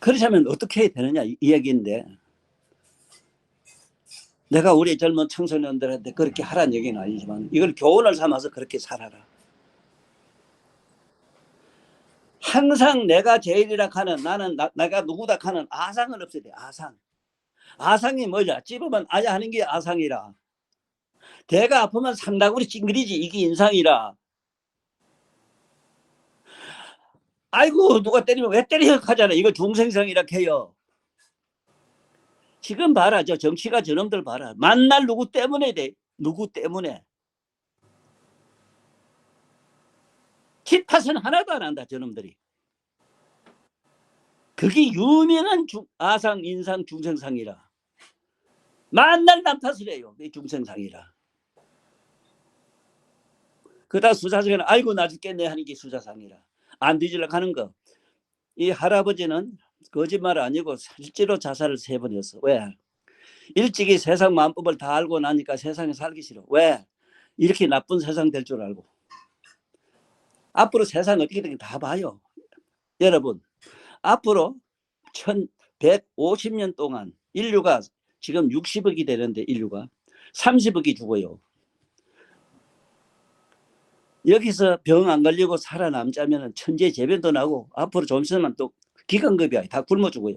그렇다면 어떻게 해야 되느냐 이 얘기인데 내가 우리 젊은 청소년들한테 그렇게 하라는 얘기는 아니지만 이걸 교훈을 삼아서 그렇게 살아라. 항상 내가 제일이라 하는 나는 내가 누구다 하는 아상을 없애야 돼. 아상이 뭐냐? 찝으면 아야 하는 게 아상이라. 대가 아프면 상다구리 찡그리지 이게 인상이라. 아이고 누가 때리면 왜 때려 하잖아. 이거 중생성이라 해요. 지금 봐라. 저 정치가 저놈들 봐라. 만날 누구 때문에 돼. 누구 때문에. 지 탓은 하나도 안 한다. 저놈들이. 그게 유명한 아상, 인상, 중생상이라. 만날 남 탓을 해요. 이 중생상이라. 그다 수사상에는 아이고 나 죽겠네 하는 게 수사상이라. 안 뒤질러 가는 거. 이 할아버지는 거짓말 아니고 실제로 자살을 3번 했어. 왜? 일찍이 세상 마음법을 다 알고 나니까 세상에 살기 싫어. 왜? 이렇게 나쁜 세상 될 줄 알고. 앞으로 세상 어떻게 되는지 다 봐요. 여러분 앞으로 1150년 동안 인류가 지금 60억이 되는데 인류가 30억이 죽어요. 여기서 병 안 걸리고 살아남자면 천재재변도 나고 앞으로 좀 있으면 또 기관급이야. 다 굶어 죽어요.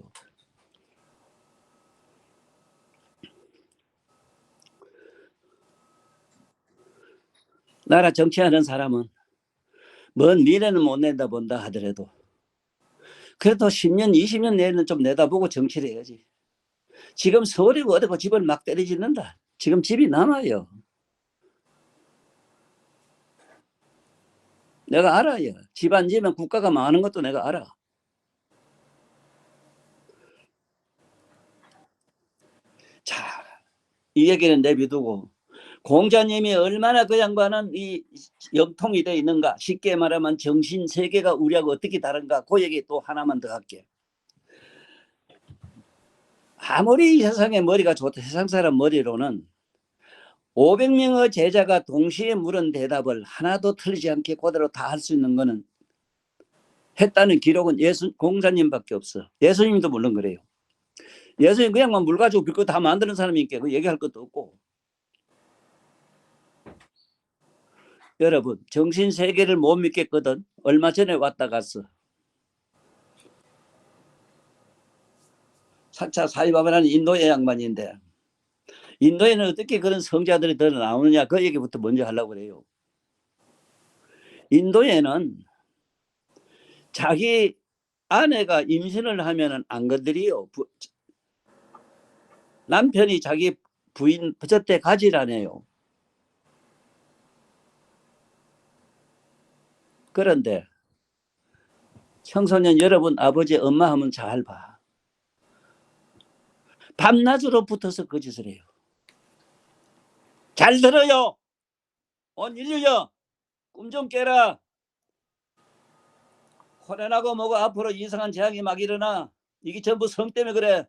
나라 정치하는 사람은 먼 미래는 못 낸다 본다 하더라도 그래도 10년 20년 내에는 좀 내다보고 정치를 해야지. 지금 서울이고 어디고 집을 막 때려짓는다. 지금 집이 남아요. 내가 알아요. 집 안 지으면 국가가 망하는 것도 내가 알아. 자, 이 얘기는 내비두고 공자님이 얼마나 그 양반은 이 영통이 되어 있는가. 쉽게 말하면 정신 세계가 우리하고 어떻게 다른가. 그 얘기 또 하나만 더 할게. 아무리 이 세상의 머리가 좋다. 세상 사람 머리로는 500명의 제자가 동시에 물은 대답을 하나도 틀리지 않게 그대로 다 할 수 있는 거는 했다는 기록은 공자님밖에 없어. 예수님도 물론 그래요. 예수님 그냥만 물 가지고 빌고 다 만드는 사람이니까 그 얘기할 것도 없고. 여러분 정신세계를 못 믿겠거든. 얼마 전에 왔다 갔어. 4차 사이바바라는 인도의 양반인데 인도에는 어떻게 그런 성자들이 더 나오느냐 그 얘기부터 먼저 하려고 그래요. 인도에는 자기 아내가 임신을 하면 안 건드려요. 남편이 자기 부인 젖대 가지라네요. 그런데 청소년 여러분 아버지 엄마 하면 잘 봐. 밤낮으로 붙어서 거짓을 해요. 잘 들어요. 온 인류여 꿈 좀 깨라. 코로나고 뭐고 앞으로 이상한 재앙이 막 일어나. 이게 전부 성 때문에 그래.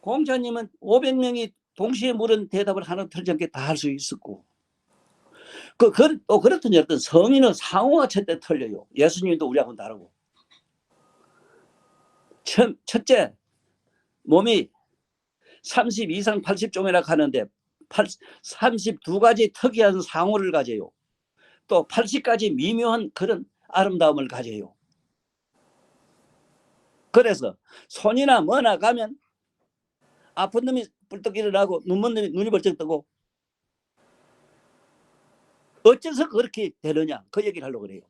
공자님은 500명이 동시에 물은 대답을 하나 틀지 않게 다 할 수 있었고 또 그렇더니 어떤 성인은 상호가 첫째 틀려요. 예수님도 우리하고는 다르고. 첫째 몸이 30 이상 80종이라고 하는데 32가지 특이한 상호를 가져요. 또 80가지 미묘한 그런 아름다움을 가져요. 그래서 손이나 뭐나 가면 아픈 놈이 뿔떡 일어나고 눈먼 놈이 눈이 벌쩍 뜨고 어째서 그렇게 되느냐 그 얘기를 하려고 그래요.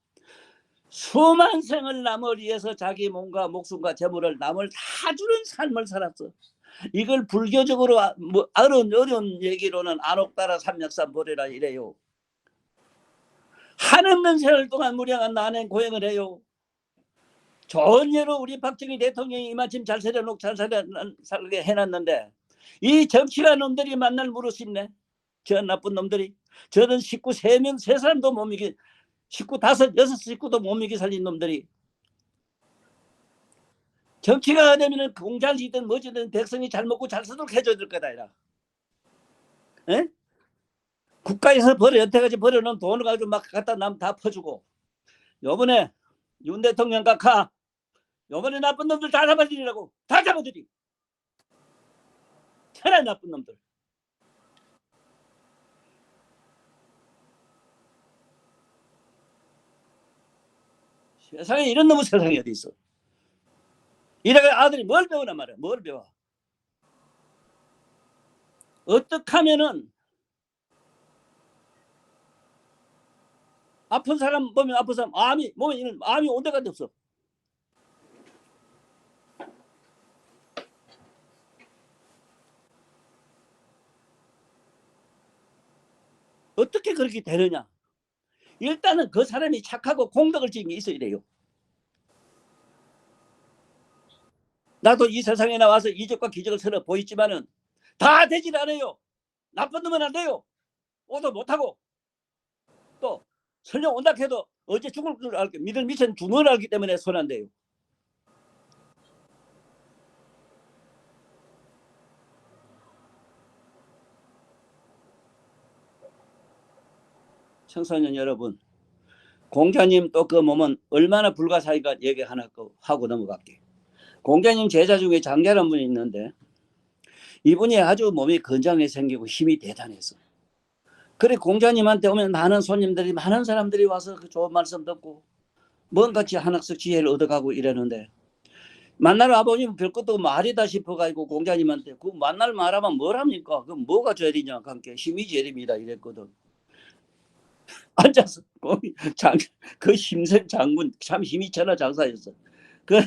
수만 생을 남을 위해서 자기 몸과 목숨과 재물을 남을 다 주는 삶을 살았어. 이걸 불교적으로 뭐 어려운 얘기로는 안옥따라 삼약산 보래라 이래요. 한없는 세월 동안 무량한 난행 고행을 해요. 좋은 예로 우리 박정희 대통령이 이마침 잘 살게 해놨는데 이 정치가 놈들이 만날 무릇입네. 저 나쁜 놈들이. 저는 식구 3명 3사람도 못 믿기 식구 5, 6식구도 못 믿기 살린 놈들이. 정치가 되면 공자이든 뭐지든 백성이 잘 먹고 잘 쓰도록 해줘야 될 거다. 에? 국가에서 여태까지 벌어놓은 돈을 가지고 막 갖다 남 다 퍼주고 요번에 윤 대통령 각하 요번에 나쁜 놈들 다 잡아들이라고. 다 잡아들이. 천하 나쁜 놈들. 세상에 이런 놈의 세상이 어디 있어. 이래가 아들이 뭘 배우나 말이야. 뭘 배워. 어떻게 하면은 아픈 사람 보면 아픈 사람 암이 몸에 있는 암이 온 데가 없어. 어떻게 그렇게 되느냐. 일단은 그 사람이 착하고 공덕을 지은 게 있어야 돼요. 나도 이 세상에 나와서 이적과 기적을 서로 보이지만은 다 되질 않아요. 나쁜 놈은 안 돼요. 오도 못하고 또 설령 온다 해도 어제 죽을 줄 알게 믿을 미천 죽는 걸 알기 때문에 손 안 돼요. 청소년 여러분, 공자님 또 그 몸은 얼마나 불가사의가 얘기 하나 하고 넘어갈게. 공자님 제자 중에 장자라는 분이 있는데 이분이 아주 몸이 건장하게 생기고 힘이 대단했어. 그래 공자님한테 오면 많은 손님들이 많은 사람들이 와서 그 좋은 말씀 듣고 뭔가치 하나씩 지혜를 얻어가고 이러는데 만날 아버님 별 것도 말이다 싶어가지고 공자님한테 그 만날 말하면 뭘 합니까? 그럼 뭐가 죄리냐? 함께 힘이 죄립니다 이랬거든. 앉아서 그 힘센 장군 참 힘이 천하 장사였어. 그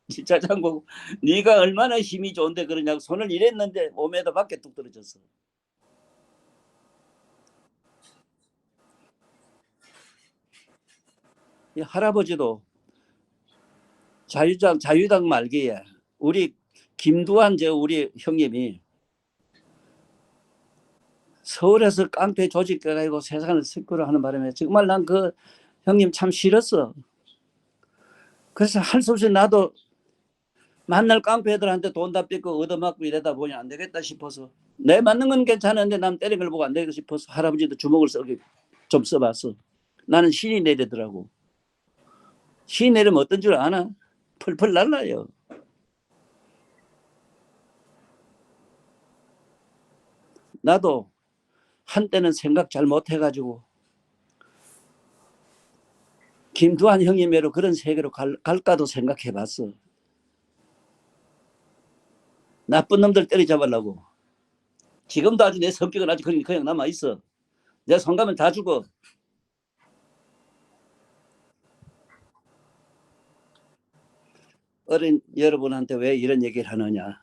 진짜 장군 네가 얼마나 힘이 좋은데 그러냐고 손을 이랬는데 5m 밖에 뚝 떨어졌어. 이 할아버지도 자유당 말기에 우리 김두한 우리 형님이 서울에서 깡패 조직해가지고 세상을 시끄러워하는 바람에 정말 난 그 형님 참 싫었어. 그래서 할 수 없이 나도 만날 깡패들한테 돈 다 뺏고 얻어맞고 이러다 보니 안 되겠다 싶어서 내 맞는 건 괜찮은데 남 때린 걸 보고 안 되겠다 싶어서 할아버지도 주먹을 좀 써봤어. 나는 신이 내리더라고. 신이 내리면 어떤 줄 아나? 펄펄 날라요. 나도 한때는 생각 잘 못해가지고 김두한 형님외로 그런 세계로 갈까도 생각해봤어. 나쁜 놈들 때려잡으려고. 지금도 아주 내 성격은 아주 그냥 남아있어. 내 손 가면 다 죽어. 어린 여러분한테 왜 이런 얘기를 하느냐.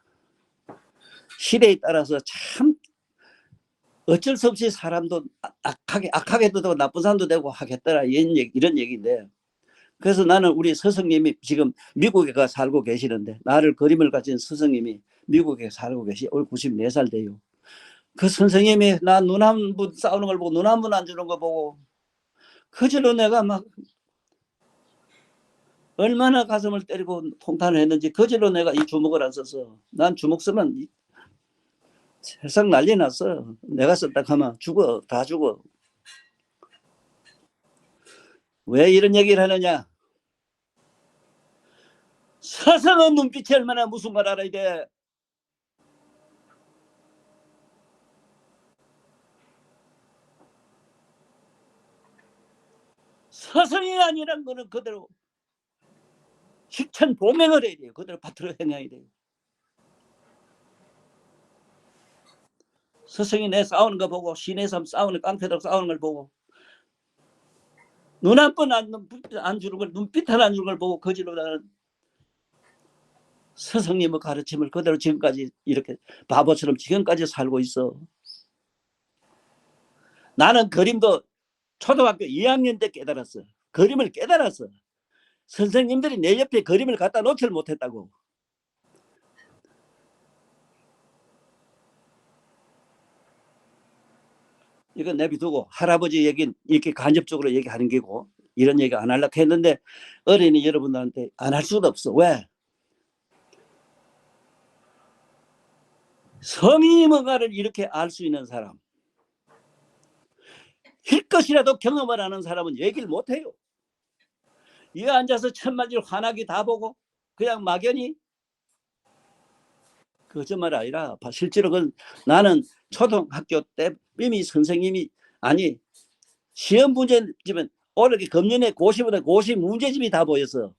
시대에 따라서 참 어쩔 수 없이 사람도 악하게도 되고 나쁜 사람도 되고 하겠더라 이런 얘기인데 그래서 나는 우리 스승님이 지금 미국에 가 살고 계시는데 나를 그림을 가진 스승님이 미국에 살고 계시 올 94살 돼요. 그 선생님이 나 눈 한 분 싸우는 걸 보고 눈 한 분 안 주는 거 보고 그절로 내가 막 얼마나 가슴을 때리고 통탄을 했는지 그절로 내가 이 주먹을 안 썼어. 난 주먹 쓰면 세상 난리 났어. 내가 썼다 하면 죽어. 다 죽어. 왜 이런 얘기를 하느냐. 스승의 눈빛이 얼마나 무슨 걸 알아야 돼. 스승이 아니란 거는 그대로 식천보맹을 해야 돼요. 그대로 받들어 행해야 돼요. 스승이 내 싸우는 거 보고 신의 삶 싸우는 깡패들 싸우는 걸 보고 눈 한 번 안 주는 걸 눈빛 하나 안 주는 걸 보고 거지로 나는 스승님의 가르침을 그대로 지금까지 이렇게 바보처럼 지금까지 살고 있어. 나는 그림도 초등학교 2학년 때 깨달았어. 그림을 깨달았어. 선생님들이 내 옆에 그림을 갖다 놓지를 못했다고. 이건 내비두고 할아버지 얘기 이렇게 간접적으로 얘기하는 게고 이런 얘기 안 하려고 했는데 어린이 여러분들한테 안 할 수도 없어. 왜? 성인이 뭔가를 이렇게 알 수 있는 사람 힐 것이라도 경험을 하는 사람은 얘기를 못해요. 이 앉아서 천만일 환하게 다 보고 그냥 막연히 거짓말 아니라 실제로 나는 초등학교 때 이미 선생님이 아니 시험 문제집은 올해 금년에 고시보다 고시 문제집이 다 보였어.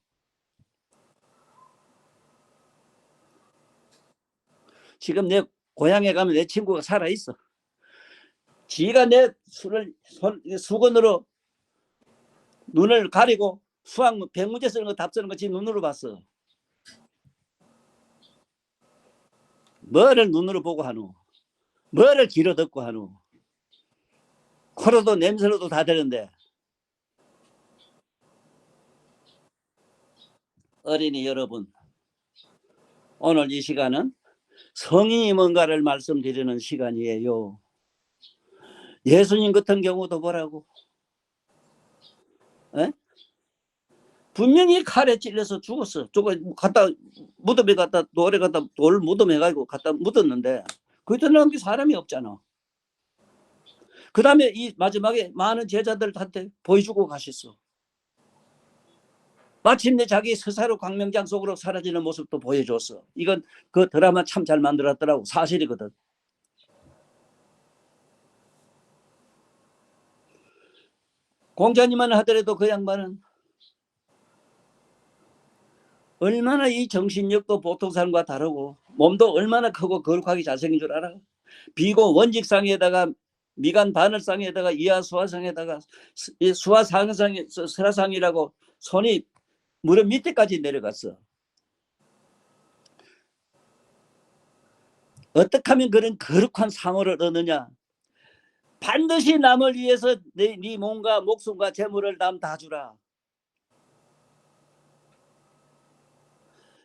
지금 내 고향에 가면 내 친구가 살아있어. 지가 내 수건으로 눈을 가리고 수학 100문제 쓰는 거 답 쓰는 거 지 눈으로 봤어. 뭐를 눈으로 보고 하노? 뭐를 귀로 듣고 하노? 코로도 냄새로도 다 되는데. 어린이 여러분, 오늘 이 시간은 성인이 뭔가를 말씀드리는 시간이에요. 예수님 같은 경우도 보라고. 에? 분명히 칼에 찔려서 죽었어. 갖다 무덤에 갖다 돌에 갖다 돌 무덤에 가지고 갖다 묻었는데 그때 나온 게 사람이 없잖아. 그 다음에 이 마지막에 많은 제자들한테 보여주고 가셨어. 마침내 자기 스사로 광명장 속으로 사라지는 모습도 보여줬어. 이건 그 드라마 참 잘 만들었더라고. 사실이거든. 공자님만 하더라도 그 양반은 얼마나 이 정신력도 보통 사람과 다르고 몸도 얼마나 크고 거룩하게 잘생긴 줄 알아? 비고 원직상에다가 미간 바늘상에다가 이하 수화상에다가 수화상이라고 손이 무릎 밑에까지 내려갔어. 어떻게 하면 그런 거룩한 상호를 얻느냐? 반드시 남을 위해서 네 몸과 목숨과 재물을 남 다 주라.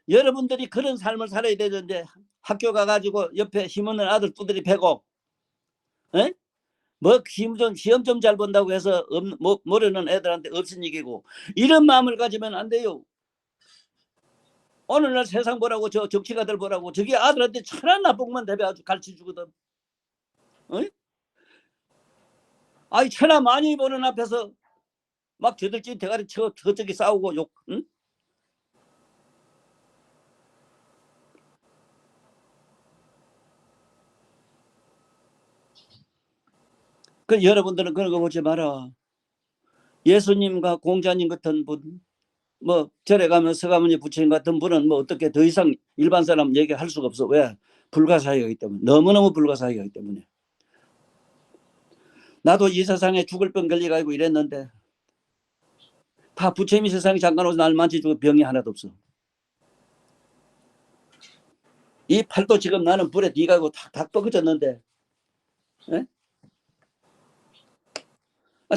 여러분들이 그런 삶을 살아야 되는데 학교 가가지고 옆에 힘없는 아들 두드리 패고 에? 뭐 시험 좀 잘 본다고 해서 모르는 애들한테 없인 얘기고 이런 마음을 가지면 안 돼요. 오늘날 세상 보라고 저 정치가들 보라고 저기 아들한테 천한 나쁜 대배 아주 가르쳐주거든. 어? 아이 천하 많이 보는 앞에서 막 저들끼리 대가리 쳐 저쪽이 싸우고 욕. 응? 그 여러분들은 그런 거 보지 마라. 예수님과 공자님 같은 분, 뭐 절에 가면 서가모니 부처님 같은 분은 뭐 어떻게 더 이상 일반 사람 얘기할 수가 없어. 왜? 불가사의하기 때문에. 너무너무 불가사의하기 때문에. 나도 이 세상에 죽을 병 걸려가지고 이랬는데 다 부처님이 세상에 잠깐 오서 날 만져주고 병이 하나도 없어. 이 팔도 지금 나는 불에 뒤가고 탁 뻗어졌는데 예?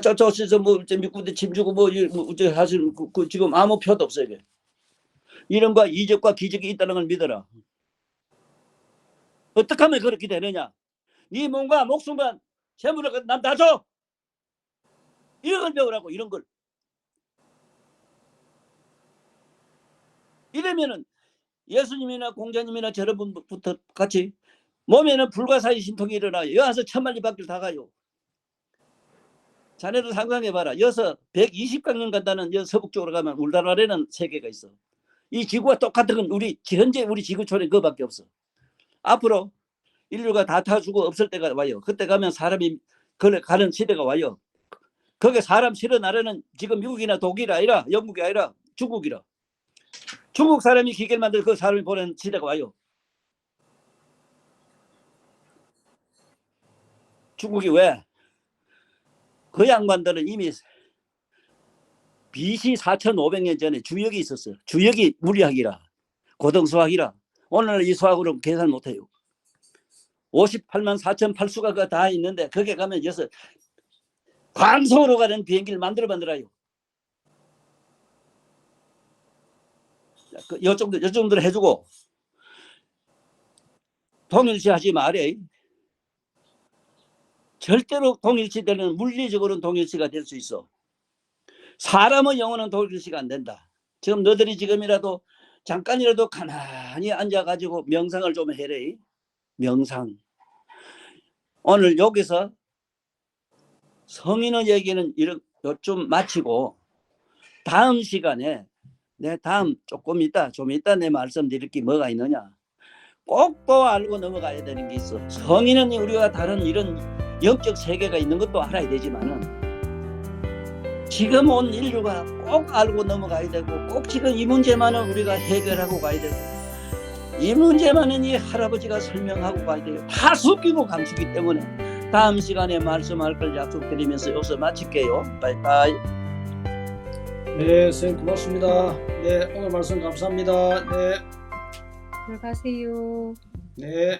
저저 뭐 미군대 침주고 뭐 사실 지금 아무 표도 없어요. 이게. 이런과 이적과 기적이 있다는 걸 믿어라. 어떻게 하면 그렇게 되느냐? 네 몸과 목숨과 재물을 남 다 줘. 이런 걸 배우라고. 이런 걸. 이러면은 예수님이나 공자님이나 여러분부터 같이 몸에는 불가사의 신통이 일어나요. 여기 와서 천만리 밖을 다 가요. 자네도 상상해봐라. 여기서 120강년 간다는 여 서북 쪽으로 가면 울다라라는 세계가 있어. 이 지구와 똑같은 건 현재 우리 지구촌에 그거밖에 없어. 앞으로 인류가 다 타주고 없을 때가 와요. 그때 가면 사람이 가는 시대가 와요. 거기에 사람 실어 나라는 지금 미국이나 독일이 아니라 영국이 아니라 중국이라. 중국 사람이 기계를 만들 그 사람이 보낸 시대가 와요. 중국이 왜? 그 양반들은 이미 BC 4,500년 전에 주역이 있었어요. 주역이 물리학이라 고등수학이라. 오늘 이 수학으로 계산 못해요. 58만 4,008수가 다 있는데 거기에 가면 여기서 광성으로 가는 비행기를 만들어요. 요 정도로 해주고 동일시하지 말해. 절대로 동일시되는 물리적으로는 동일시가 될 수 있어. 사람의 영혼은 동일시가 안 된다. 지금 너들이 지금이라도 잠깐이라도 가만히 앉아가지고 명상을 좀 해래. 명상. 오늘 여기서 성인의 얘기는 좀 마치고 다음 시간에 내 다음 좀 이따 내 말씀드릴 게 뭐가 있느냐. 꼭 또 알고 넘어가야 되는 게 있어. 성인은 우리가 다른 이런 영적 세계가 있는 것도 알아야 되지만은 지금 온 인류가 꼭 알고 넘어가야 되고 꼭 지금 이 문제만은 우리가 해결하고 가야 되고 이 문제만은 이 할아버지가 설명하고 가야 돼요. 다 섞이고 감추기 때문에 다음 시간에 말씀할 걸 약속드리면서 여기서 마칠게요. 바이바이. 네, 선생님 고맙습니다. 네, 오늘 말씀 감사합니다. 네, 들어가세요. 네.